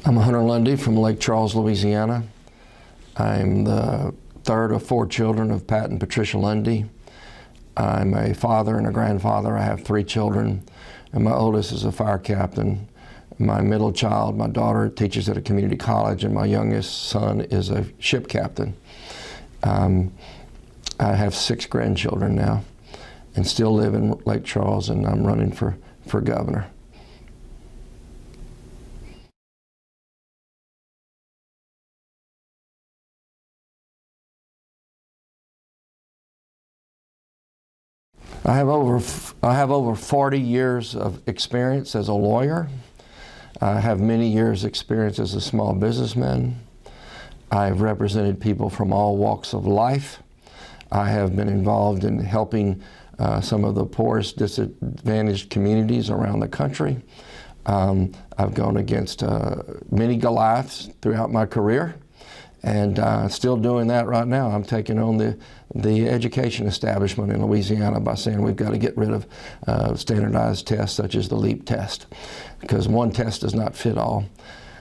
I'm Hunter Lundy from Lake Charles, Louisiana. I'm the third of 4 children of Pat and Patricia Lundy. I'm a father and a grandfather. I have 3 children, and my oldest is a fire captain. My middle child, my daughter, teaches at a community college, and my youngest son is a ship captain. I have 6 grandchildren now and still live in Lake Charles, and I'm running for governor. I have over 40 years of experience as a lawyer. I have many years experience as a small businessman. I've represented people from all walks of life. I have been involved in helping some of the poorest, disadvantaged communities around the country. I've gone against many Goliaths throughout my career, and still doing that right now. I'm taking on the education establishment in Louisiana by saying we've got to get rid of standardized tests such as the LEAP test, because one test does not fit all.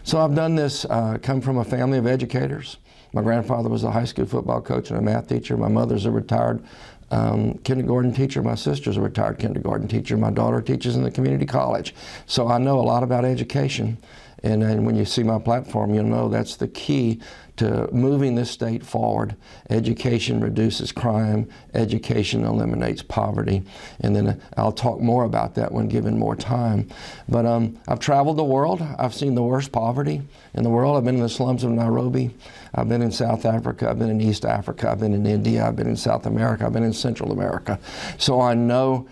So I've done this, come from a family of educators. My grandfather was a high school football coach and a math teacher. My mother's a retired kindergarten teacher. My sister's a retired kindergarten teacher. My daughter teaches in the community college. So I know a lot about education. And when you see my platform, you'll know that's the key to moving this state forward. Education reduces crime. Education eliminates poverty. And then I'll talk more about that when given more time. But I've traveled the world. I've seen the worst poverty in the world. I've been in the slums of Nairobi. I've been in South Africa. I've been in East Africa. I've been in India. I've been in South America. I've been in Central America. So I know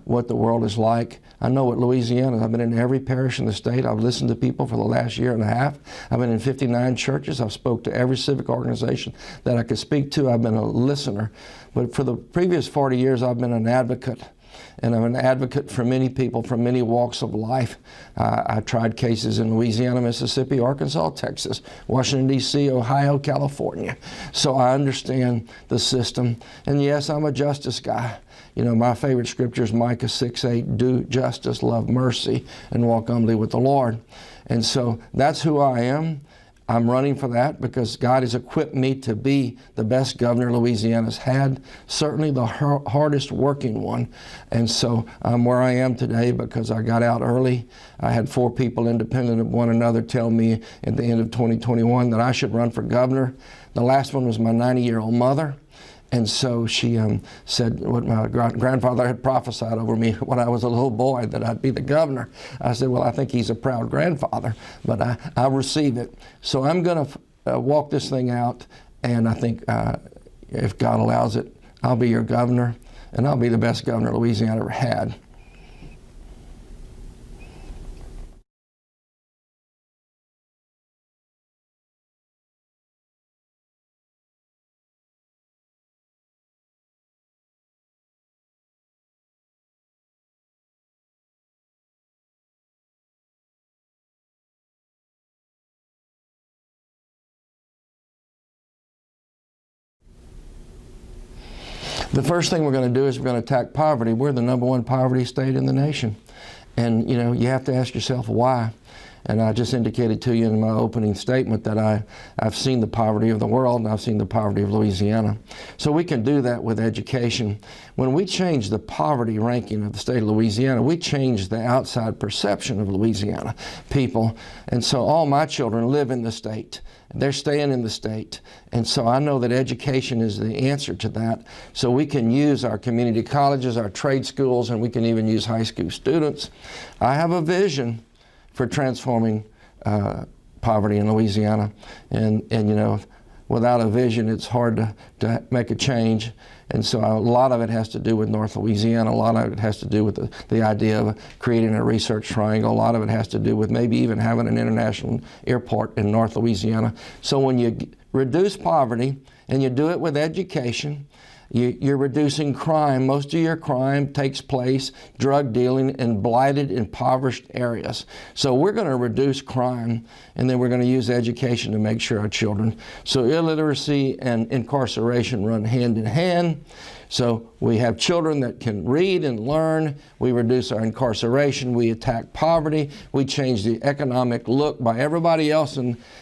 what the world is like. I know what Louisiana is. I've been in every parish in the state. I've listened to people for the last year and a half. I've been in 59 churches. I've spoke to every civic organization that I could speak to. I've been a listener. But for the previous 40 years, I've been an advocate. And I'm an advocate for many people from many walks of life. I tried cases in Louisiana, Mississippi, Arkansas, Texas, Washington, D.C., Ohio, California. So I understand the system. And yes, I'm a justice guy. You know, my favorite scripture is Micah 6:8, do justice, love mercy, and walk humbly with the Lord. And so that's who I am. I'm running for that because God has equipped me to be the best governor Louisiana's had, certainly the hardest working one. And so I'm where I am today because I got out early. I had 4 people independent of one another tell me at the end of 2021 that I should run for governor. The last one was my 90-year-old mother. And so she said what my grandfather had prophesied over me when I was a little boy, that I'd be the governor. I said, well, I think he's a proud grandfather, but I receive it. So I'm going to walk this thing out, and I think if God allows it, I'll be your governor, and I'll be the best governor Louisiana ever had. The first thing we're going to do is we're going to attack poverty. We're the #1 poverty state in the nation. And, you know, you have to ask yourself why. And I just indicated to you in my opening statement that I've seen the poverty of the world, and I've seen the poverty of Louisiana. So we can do that with education. When we change the poverty ranking of the state of Louisiana, we change the outside perception of Louisiana people. And so all my children live in the state. They're staying in the state. And so I know that education is the answer to that. So we can use our community colleges, our trade schools, and we can even use high school students. I have a vision for transforming poverty in Louisiana. And you know, without a vision, it's hard to make a change. And so a lot of it has to do with North Louisiana. A lot of it has to do with the idea of creating a research triangle. A lot of it has to do with maybe even having an international airport in North Louisiana. So when you reduce poverty and you do it with education, You're reducing crime. Most of your crime takes place, drug dealing, in blighted, impoverished areas. So we're going to reduce crime, and then we're going to use education to make sure our children. So illiteracy and incarceration run hand in hand. So we have children that can read and learn. We reduce our incarceration. We attack poverty. We change the economic look by everybody else.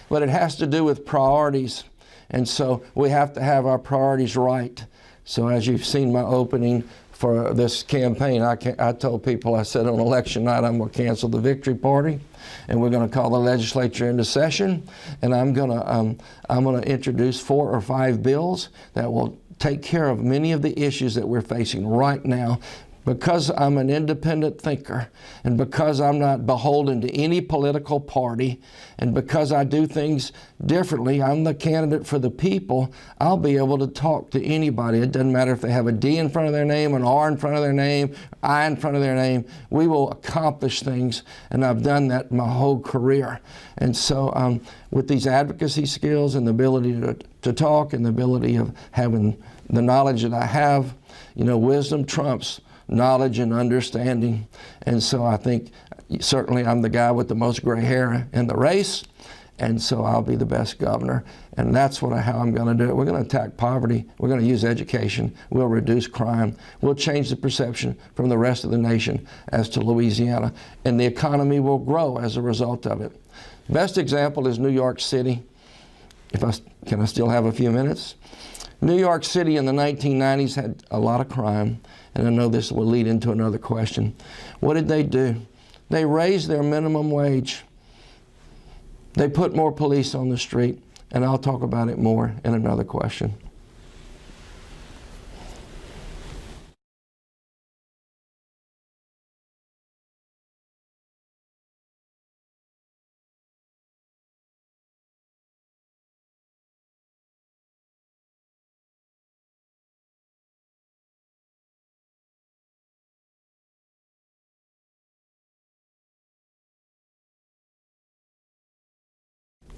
But it has to do with priorities. And so we have to have our priorities right. So as you've seen my opening for this campaign, I told people, I said on election night, I'm going to cancel the victory party, and we're going to call the legislature into session, and I'm going to introduce 4 or 5 bills that will take care of many of the issues that we're facing right now. Because I'm an independent thinker, and because I'm not beholden to any political party, and because I do things differently, I'm the candidate for the people, I'll be able to talk to anybody. It doesn't matter if they have a D in front of their name, an R in front of their name, I in front of their name. We will accomplish things, and I've done that my whole career. And so with these advocacy skills and the ability to talk and the ability of having the knowledge that I have, you know, wisdom trumps knowledge and understanding. And so I think certainly I'm the guy with the most gray hair in the race, and so I'll be the best governor. And that's how I'm going to do it. We're going to attack poverty. We're going to use education. We'll reduce crime. We'll change the perception from the rest of the nation as to Louisiana, and the economy will grow as a result of it. Best example is New York City. Can I still have a few minutes? New York City in the 1990s had a lot of crime, and I know this will lead into another question. What did they do? They raised their minimum wage. They put more police on the street, and I'll talk about it more in another question.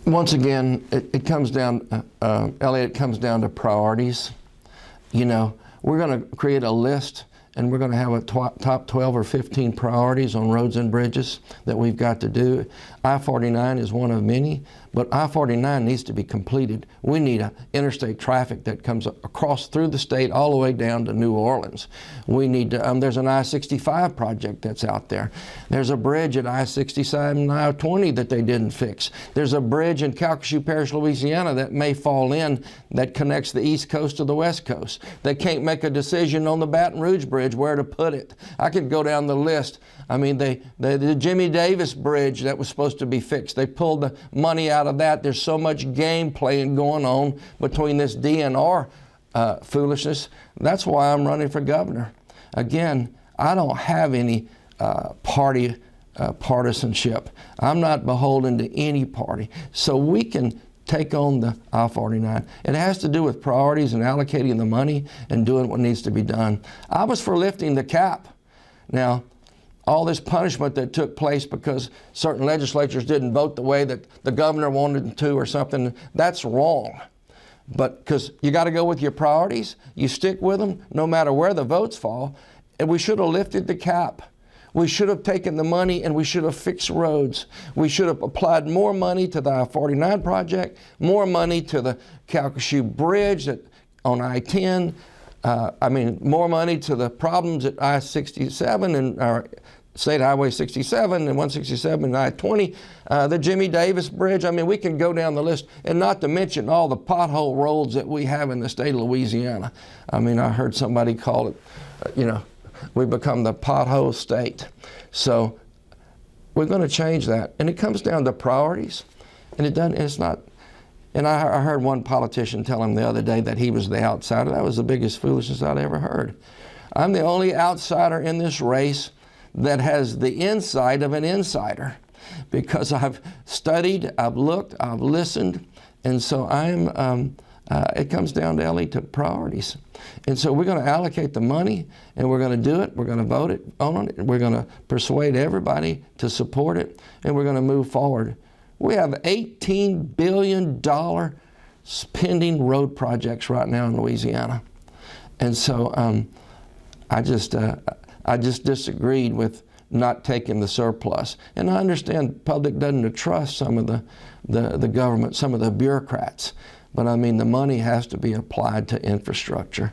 Once again, it comes down, Elliot, it comes down to priorities. You know, we're going to create a list, and we're going to have a top 12 or 15 priorities on roads and bridges that we've got to do. I-49 is one of many, but I-49 needs to be completed. We need interstate traffic that comes across through the state all the way down to New Orleans. We need to, there's an I-65 project that's out there. There's a bridge at I-67 and I-20 that they didn't fix. There's a bridge in Calcasieu Parish, Louisiana that may fall in that connects the East Coast to the West Coast. They can't make a decision on the Baton Rouge Bridge where to put it. I could go down the list. I mean, the Jimmy Davis Bridge that was supposed to be fixed, they pulled the money out of that. There's so much game playing going on between this DNR foolishness. That's why I'm running for governor. Again, I don't have any party partisanship. I'm not beholden to any party. So we can take on the I-49. It has to do with priorities and allocating the money and doing what needs to be done. I was for lifting the cap. Now, all this punishment that took place because certain legislatures didn't vote the way that the governor wanted them to or something, that's wrong. But because you got to go with your priorities, you stick with them no matter where the votes fall, and we should have lifted the cap. We should have taken the money and we should have fixed roads. We should have applied more money to the I-49 project, more money to the Calcasieu Bridge on I-10. More money to the problems at I-67 and our State Highway 67 and 167 and I-20, the Jimmy Davis Bridge. I mean, we can go down the list, and not to mention all the pothole roads that we have in the state of Louisiana. I mean, I heard somebody call it, we become the pothole state. So we're going to change that. And it comes down to priorities. And it's not, and I heard one politician tell him the other day that he was the outsider. That was the biggest foolishness I'd ever heard. I'm the only outsider in this race that has the insight of an insider, because I've studied, I've looked, I've listened, and so it comes down to Ellie to priorities. And so we're going to allocate the money, and we're going to do it. We're going to vote it on it. We're going to persuade everybody to support it, and we're going to move forward. We have $18 billion pending road projects right now in Louisiana. And so I just disagreed with not taking the surplus. And I understand the public doesn't trust some of the government, some of the bureaucrats. But I mean, the money has to be applied to infrastructure.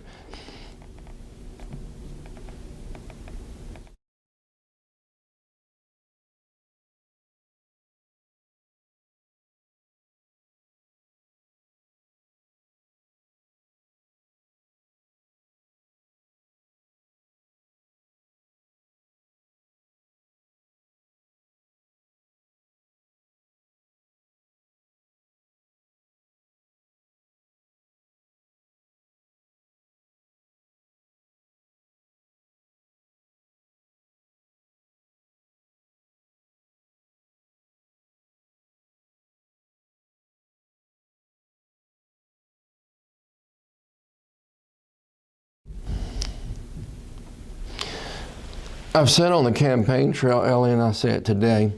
I've said on the campaign trail, Ellie, and I say it today,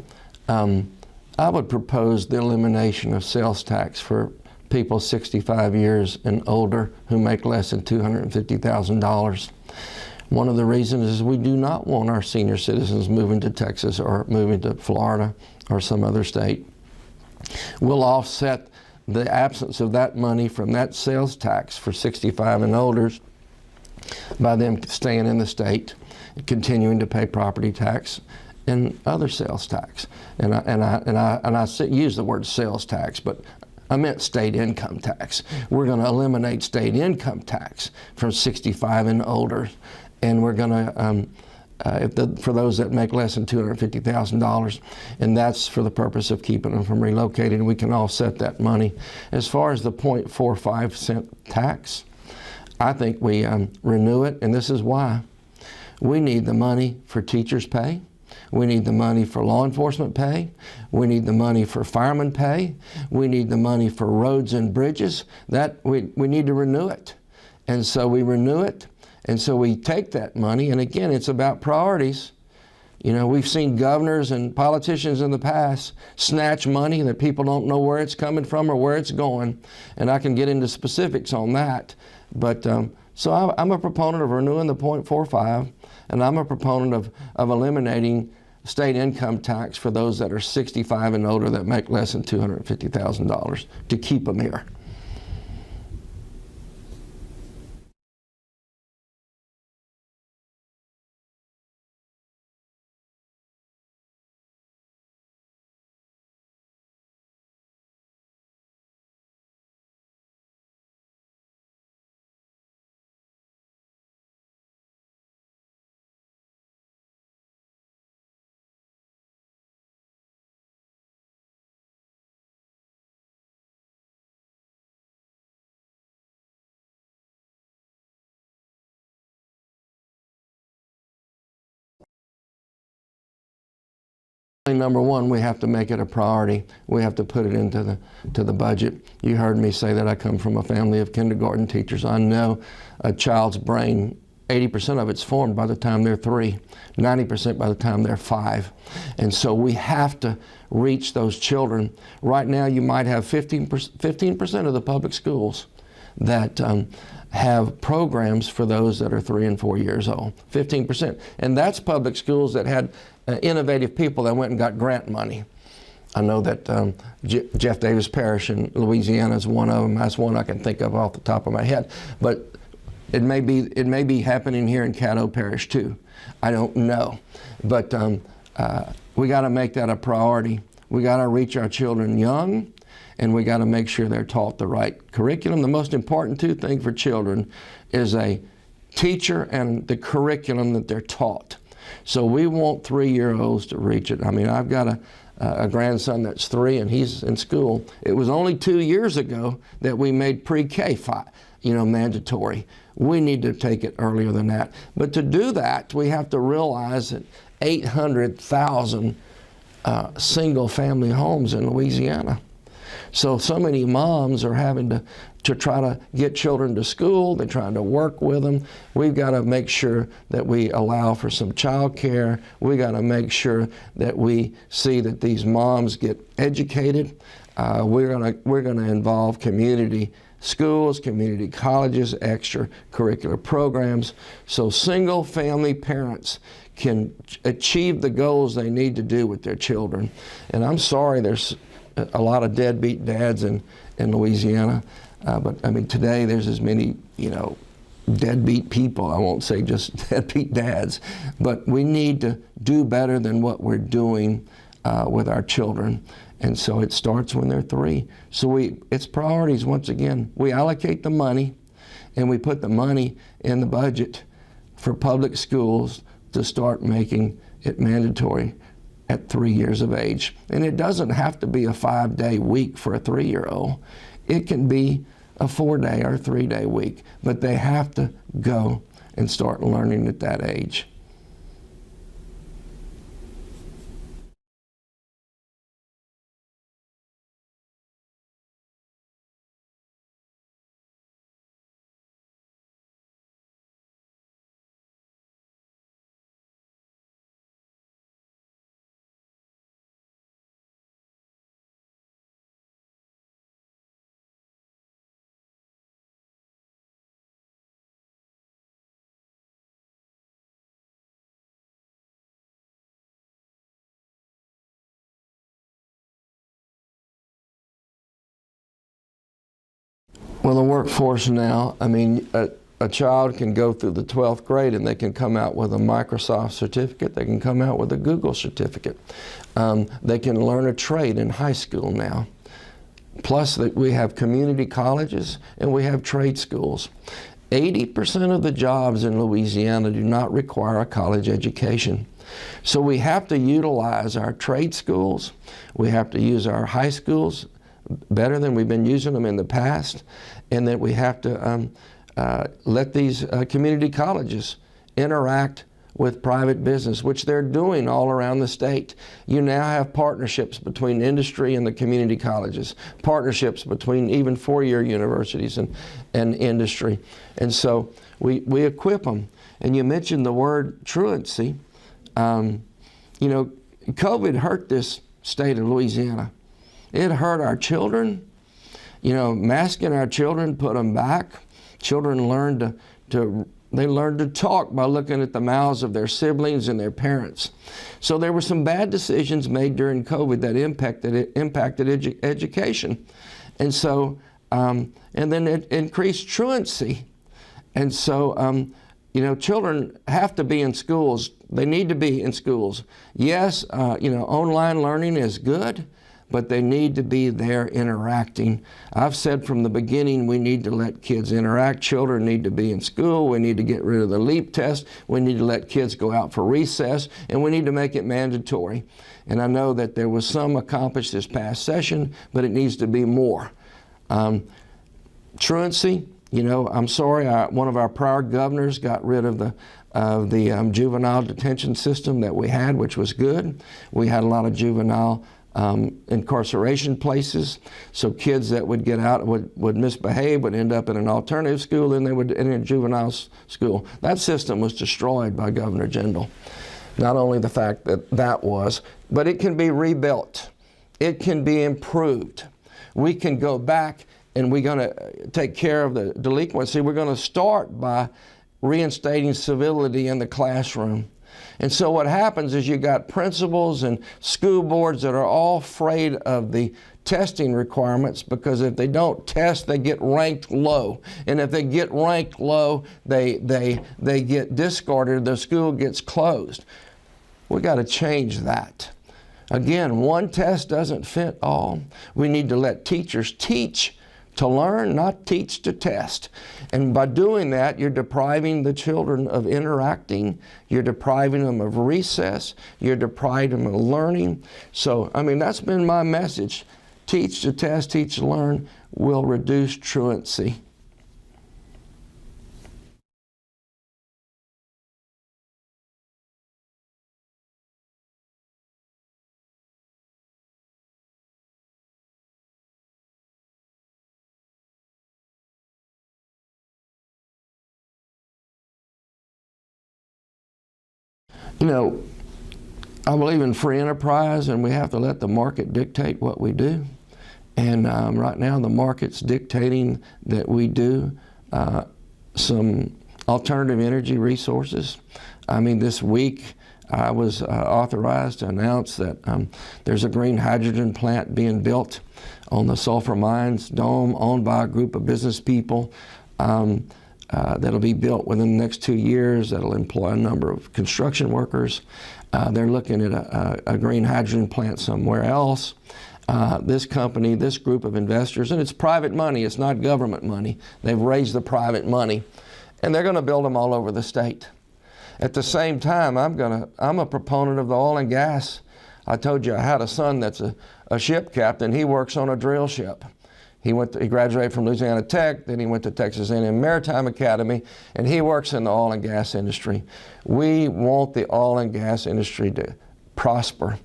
I would propose the elimination of sales tax for people 65 years and older who make less than $250,000. One of the reasons is we do not want our senior citizens moving to Texas or moving to Florida or some other state. We'll offset the absence of that money from that sales tax for 65 and older by them staying in the state, continuing to pay property tax and other sales tax. And I use the word sales tax, but I meant state income tax. We're going to eliminate state income tax from 65 and older, and we're going to, for those that make less than $250,000, and that's for the purpose of keeping them from relocating. We can offset that money. As far as the 0.45 cent tax, I think we renew it, and this is why. We need the money for teachers' pay. We need the money for law enforcement pay. We need the money for firemen pay. We need the money for roads and bridges. That we need to renew it. And so we renew it. And so we take that money. And again, it's about priorities. You know, we've seen governors and politicians in the past snatch money that people don't know where it's coming from or where it's going. And I can get into specifics on that. But so I'm a proponent of renewing the 0.45, and I'm a proponent of eliminating state income tax for those that are 65 and older that make less than $250,000 to keep them here. Number one, we have to make it a priority. We have to put it into the budget. You heard me say that I come from a family of kindergarten teachers. I know a child's brain, 80% of it's formed by the time they're 3, 90% by the time they're 5. And so we have to reach those children. Right now you might have 15% of the public schools that have programs for those that are 3 and 4 years old, 15%. And that's public schools that had innovative people that went and got grant money. I know that Jeff Davis Parish in Louisiana is one of them. That's one I can think of off the top of my head. But it may be happening here in Caddo Parish too. I don't know. But we got to make that a priority. We got to reach our children young, and we got to make sure they're taught the right curriculum. The most important two things for children is a teacher and the curriculum that they're taught. So we want 3-year-olds to reach it. I mean, I've got a grandson that's 3 and he's in school. It was only 2 years ago that we made pre-K, mandatory. We need to take it earlier than that. But to do that, we have to realize that 800,000 single-family homes in Louisiana. So many moms are having to try to get children to school. They're trying to work with them. We've got to make sure that we allow for some child care. We got to make sure that we see that these moms get educated. We're gonna involve community schools, community colleges, extracurricular programs, so single family parents can achieve the goals they need to do with their children. And I'm sorry there's a lot of deadbeat dads in Louisiana, but I mean today there's as many, deadbeat people. I won't say just deadbeat dads, but we need to do better than what we're doing with our children. And so it starts when they're 3. So it's priorities once again. We allocate the money and we put the money in the budget for public schools to start making it mandatory at 3 years of age. And it doesn't have to be a 5-day week for a 3-year-old. It can be a 4-day or 3-day week, but they have to go and start learning at that age. Well, the workforce now, I mean, a child can go through the 12th grade and they can come out with a Microsoft certificate, they can come out with a Google certificate. They can learn a trade in high school now. Plus, we have community colleges and we have trade schools. 80% of the jobs in Louisiana do not require a college education. So we have to utilize our trade schools, we have to use our high schools better than we've been using them in the past, and that we have to let these community colleges interact with private business, which they're doing all around the state. You now have partnerships between industry and the community colleges, partnerships between even 4-year universities and industry. And so we equip them. And you mentioned the word truancy. COVID hurt this state of Louisiana. It hurt our children. Masking our children put them back. Children learned to talk by looking at the mouths of their siblings and their parents. So there were some bad decisions made during COVID that impacted education. And so, and then it increased truancy. And so, children have to be in schools. They need to be in schools. Yes, online learning is good, but they need to be there interacting. I've said from the beginning we need to let kids interact. Children need to be in school. We need to get rid of the LEAP test. We need to let kids go out for recess, and we need to make it mandatory. And I know that there was some accomplished this past session, but it needs to be more. Truancy, I'm sorry, one of our prior governors got rid of the juvenile detention system that we had, which was good. We had a lot of juvenile incarceration places, so kids that would get out would misbehave, would end up in an alternative school, and they would in a juvenile school. That system was destroyed by Governor Jindal. Not only the fact that was, but it can be rebuilt. It can be improved. We can go back and we're going to take care of the delinquency. We're going to start by reinstating civility in the classroom. And so what happens is you got principals and school boards that are all afraid of the testing requirements, because if they don't test, they get ranked low. And if they get ranked low, they get discarded, the school gets closed. We got to change that. Again, one test doesn't fit all. We need to let teachers teach to learn, not teach to test. And by doing that, you're depriving the children of interacting, you're depriving them of recess, you're depriving them of learning. So, that's been my message. Teach to test, teach to learn will reduce truancy. I believe in free enterprise, and we have to let the market dictate what we do. And right now the market's dictating that we do some alternative energy resources. I mean, this week I was authorized to announce that there's a green hydrogen plant being built on the Sulphur Mines Dome, owned by a group of business people. That'll be built within the next 2 years. That'll employ a number of construction workers. They're looking at a green hydrogen plant somewhere else. This company, this group of investors, and it's private money, it's not government money. They've raised the private money, and they're going to build them all over the state. At the same time, I'm a proponent of the oil and gas. I told you I had a son that's a ship captain. He works on a drill ship. He graduated from Louisiana Tech, then he went to Texas A&M Maritime Academy, and he works in the oil and gas industry. We want the oil and gas industry to prosper.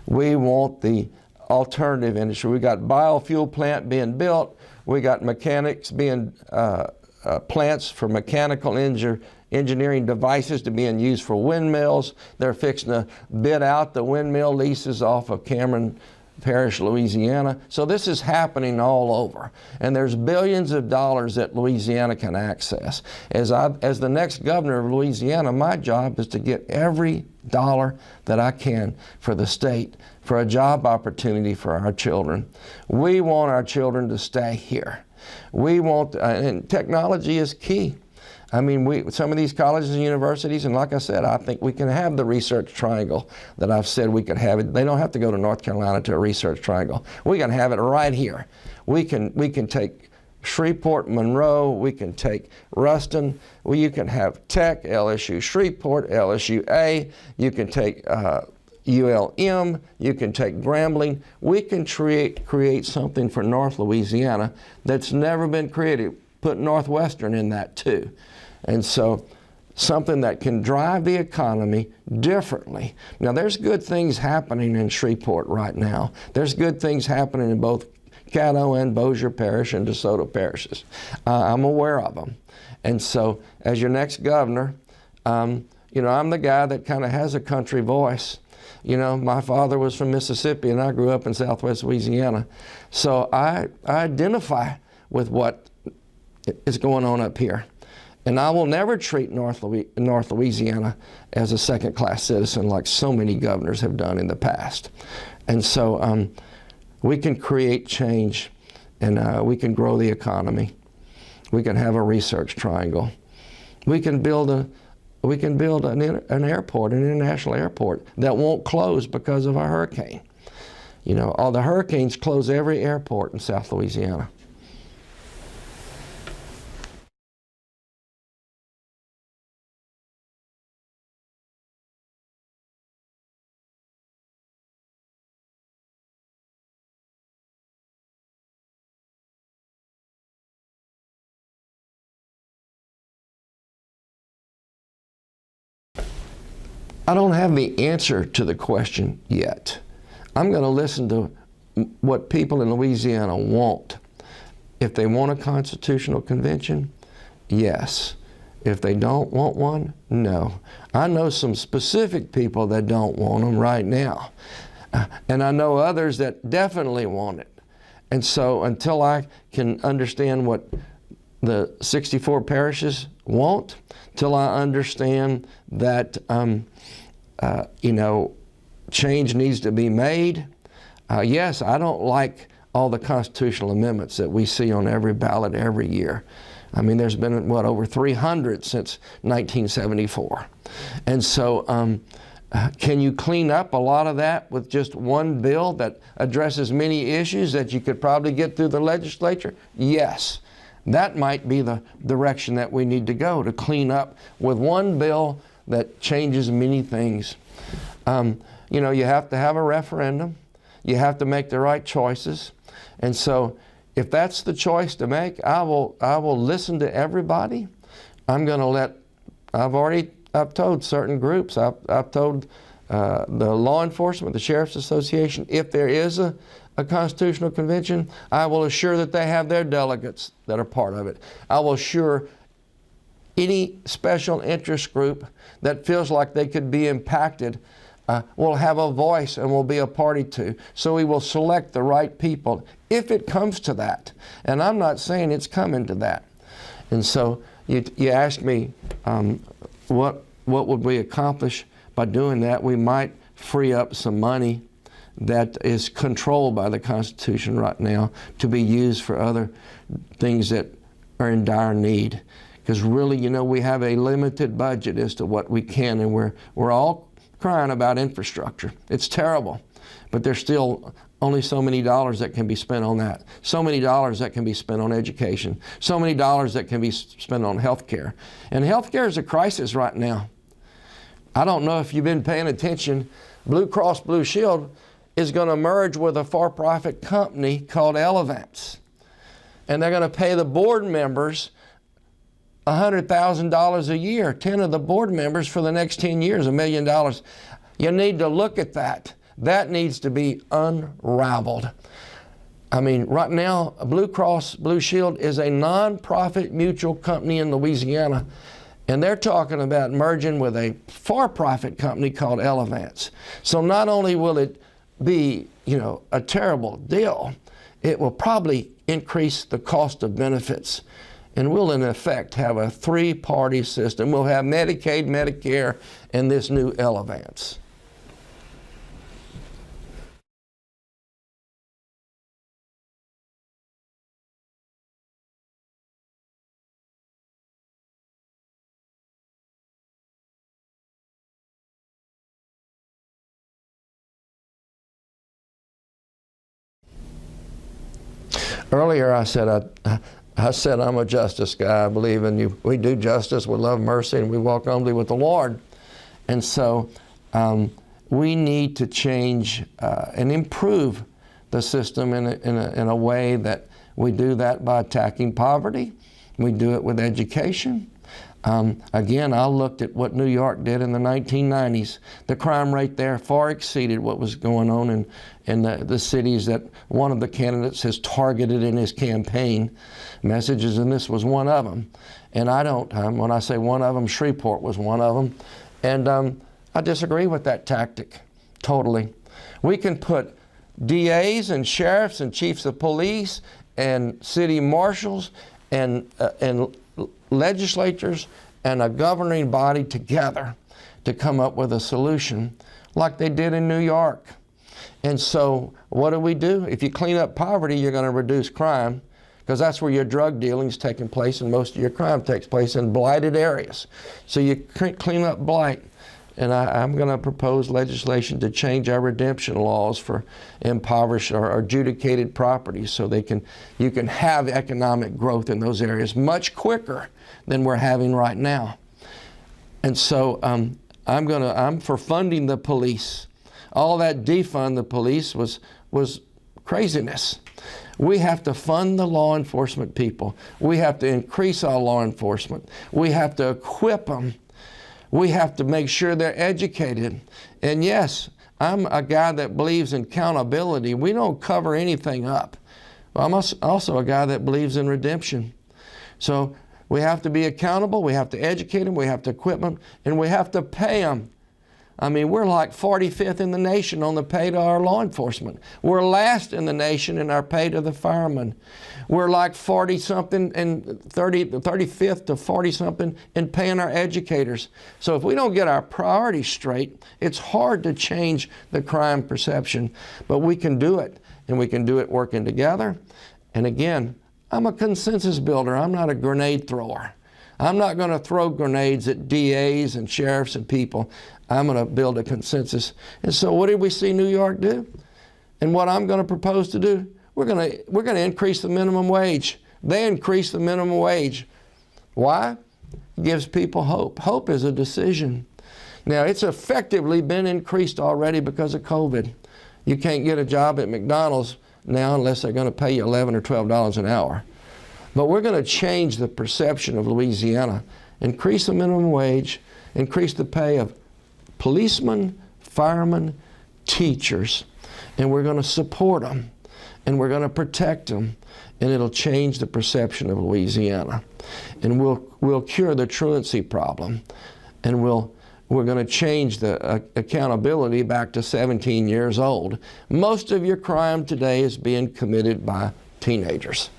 We want the alternative industry. We got biofuel plant being built. We got mechanics being plants for mechanical engineering devices to being used for windmills. They're fixing to bid out the windmill leases off of Cameron Parish, Louisiana. So this is happening all over, and there's billions of dollars that Louisiana can access. As the next governor of Louisiana, my job is to get every dollar that I can for the state, for a job opportunity for our children. We want our children to stay here. We want, and technology is key. I mean, some of these colleges and universities, and like I said, I think we can have the research triangle that I've said we could have it. They don't have to go to North Carolina to a research triangle. We can have it right here. We can take Shreveport, Monroe, we can take Ruston, you can have Tech, LSU Shreveport, LSU-A, you can take ULM, you can take Grambling. We can create something for North Louisiana that's never been created. Put Northwestern in that too. And so something that can drive the economy differently. Now there's good things happening in Shreveport right now. There's good things happening in both Caddo and Bossier Parish and DeSoto parishes. I'm aware of them. And so as your next governor, you know, I'm the guy that kind of has a country voice. You know, my father was from Mississippi and I grew up in Southwest Louisiana. So I identify with what is going on up here. And I will never treat North Louisiana as a second-class citizen like so many governors have done in the past. And so we can create change, and we can grow the economy. We can have a research triangle. We can build an airport, an international airport that won't close because of a hurricane. You know, all the hurricanes close every airport in South Louisiana. I don't have the answer to the question yet. I'm going to listen to what people in Louisiana want. If they want a constitutional convention, yes. If they don't want one, no. I know some specific people that don't want them right now. And I know others that definitely want it. And so until I can understand what the 64 parishes want, till I understand that you know, change needs to be made. Yes, I don't like all the constitutional amendments that we see on every ballot every year. I mean, there's been, what, over 300 since 1974. And so can you clean up a lot of that with just one bill that addresses many issues that you could probably get through the legislature? Yes. That might be the direction that we need to go, to clean up with one bill that changes many things. You know, you have to have a referendum. You have to make the right choices. And so if that's the choice to make, I will listen to everybody. I'm going to let, I've told certain groups, I've told the law enforcement, the Sheriff's Association, if there is a constitutional convention, I will assure that they have their delegates that are part of it. I will assure any special interest group that feels like they could be impacted will have a voice and will be a party to. So we will select the right people if it comes to that. And I'm not saying it's coming to that. And so you ask me what would we accomplish by doing that? We might free up some money that is controlled by the Constitution right now to be used for other things that are in dire need. Because really, you know, we have a limited budget as to what we can, and we're all crying about infrastructure. It's terrible, but there's still only so many dollars that can be spent on that. So many dollars that can be spent on education. So many dollars that can be spent on health care. And health care is a crisis right now. I don't know if you've been paying attention. Blue Cross Blue Shield is going to merge with a for-profit company called Elevance. And they're going to pay the board members $100,000 a year, 10 of the board members for the next 10 years, $1 million. You need to look at that. That needs to be unraveled. I mean, right now, Blue Cross Blue Shield is a non-profit mutual company in Louisiana, and they're talking about merging with a for-profit company called Elevance. So not only will it be, you know, a terrible deal, it will probably increase the cost of benefits. And we'll, in effect, have a three-party system. We'll have Medicaid, Medicare, and this new Elevance. Earlier I said I'm a justice guy. I believe in you. We do justice, we love mercy, and we walk humbly with the Lord. And so we need to change and improve the system in a way that we do that by attacking poverty. We do it with education. Again, I looked at what New York did in the 1990s. The crime rate there far exceeded what was going on in the cities that one of the candidates has targeted in his campaign messages, and this was one of them. And I don't, when I say one of them, Shreveport was one of them. And I disagree with that tactic, totally. We can put DAs and sheriffs and chiefs of police and city marshals and legislatures and a governing body together to come up with a solution like they did in New York. And so what do? If you clean up poverty, you're going to reduce crime, because that's where your drug dealing is taking place, and most of your crime takes place in blighted areas. So you clean up blight. And I'm going to propose legislation to change our redemption laws for impoverished or adjudicated properties so you can have economic growth in those areas much quicker than we're having right now. And so I'm for funding the police. All that defund the police was craziness. We have to fund the law enforcement people. We have to increase our law enforcement. We have to equip them. We have to make sure they're educated. And yes, I'm a guy that believes in accountability. We don't cover anything up. I'm also a guy that believes in redemption. So we have to be accountable, we have to educate them, we have to equip them, and we have to pay them. I mean, we're like 45th in the nation on the pay to our law enforcement. We're last in the nation in our pay to the firemen. We're like 40-something and 35th to 40-something in paying our educators. So if we don't get our priorities straight, it's hard to change the crime perception. But we can do it, and we can do it working together. And again, I'm a consensus builder. I'm not a grenade thrower. I'm not going to throw grenades at DAs and sheriffs and people. I'm going to build a consensus. And so what did we see New York do? And what I'm going to propose to do, we're going to increase the minimum wage. They increase the minimum wage. Why? It gives people hope. Hope is a decision. Now, it's effectively been increased already because of COVID. You can't get a job at McDonald's now unless they're going to pay you $11 or $12 an hour. But we're going to change the perception of Louisiana, increase the minimum wage, increase the pay of policemen, firemen, teachers, and we're going to support them, and we're going to protect them, and it'll change the perception of Louisiana. And we'll cure the truancy problem, and we'll we're going to change the accountability back to 17 years old. Most of your crime today is being committed by teenagers.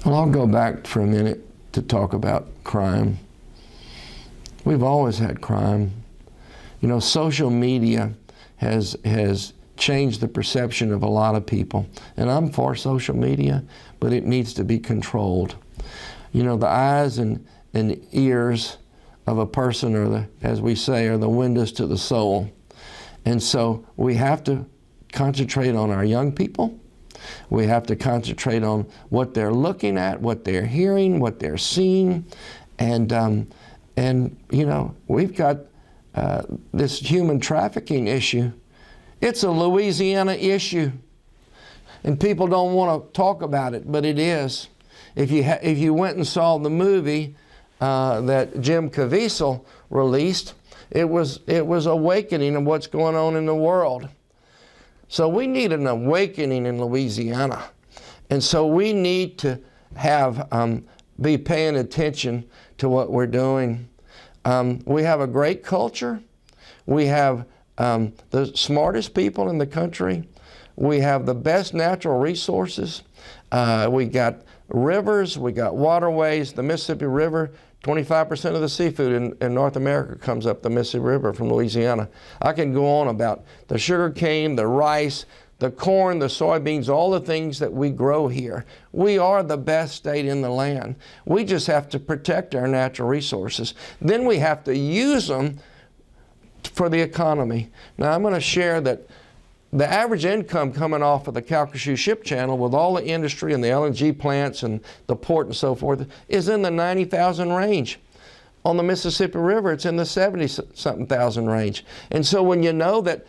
Well, I'll go back for a minute to talk about crime. We've always had crime. You know, social media has changed the perception of a lot of people. And I'm for social media, but it needs to be controlled. You know, the eyes and ears of a person are the, as we say, are the windows to the soul. And so we have to concentrate on our young people. We have to concentrate on what they're looking at, what they're hearing, what they're seeing. And you know, we've got this human trafficking issue. It's a Louisiana issue. And people don't want to talk about it, but it is. If you went and saw the movie that Jim Caviezel released, it was awakening of what's going on in the world. So we need an awakening in Louisiana. And so we need to have, be paying attention to what we're doing. We have a great culture. We have the smartest people in the country. We have the best natural resources. We got rivers, we got waterways. The Mississippi River, 25% of the seafood in North America comes up the Mississippi River from Louisiana. I can go on about the sugar cane, the rice, the corn, the soybeans, all the things that we grow here. We are the best state in the land. We just have to protect our natural resources. Then we have to use them for the economy. Now I'm going to share that the average income coming off of the Calcasieu Ship Channel with all the industry and the LNG plants and the port and so forth is in the 90,000 range. On the Mississippi River, it's in the 70-something thousand range. And so when you know that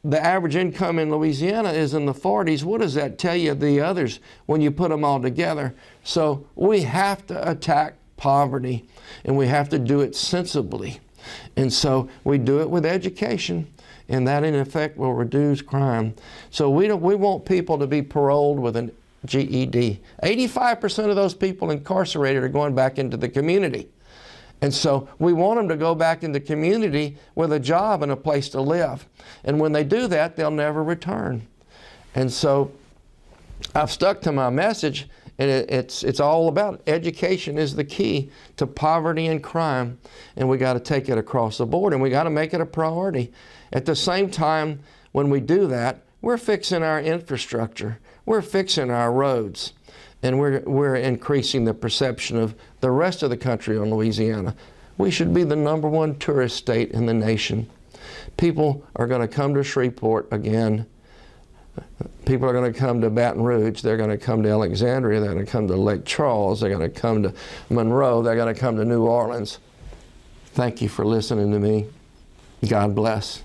the average income in Louisiana is in the 40s, what does that tell you of the others when you put them all together? So we have to attack poverty, and we have to do it sensibly. And so we do it with education, and that in effect will reduce crime. So we want people to be paroled with a GED. 85% of those people incarcerated are going back into the community. And so we want them to go back in the community with a job and a place to live. And when they do that, they'll never return. And so I've stuck to my message, and it's all about education is the key to poverty and crime. And we got to take it across the board, and we got to make it a priority. At the same time, when we do that, we're fixing our infrastructure. We're fixing our roads. And we're increasing the perception of the rest of the country on Louisiana. We should be the #1 tourist state in the nation. People are going to come to Shreveport again. People are going to come to Baton Rouge. They're going to come to Alexandria. They're going to come to Lake Charles. They're going to come to Monroe. They're going to come to New Orleans. Thank you for listening to me. God bless.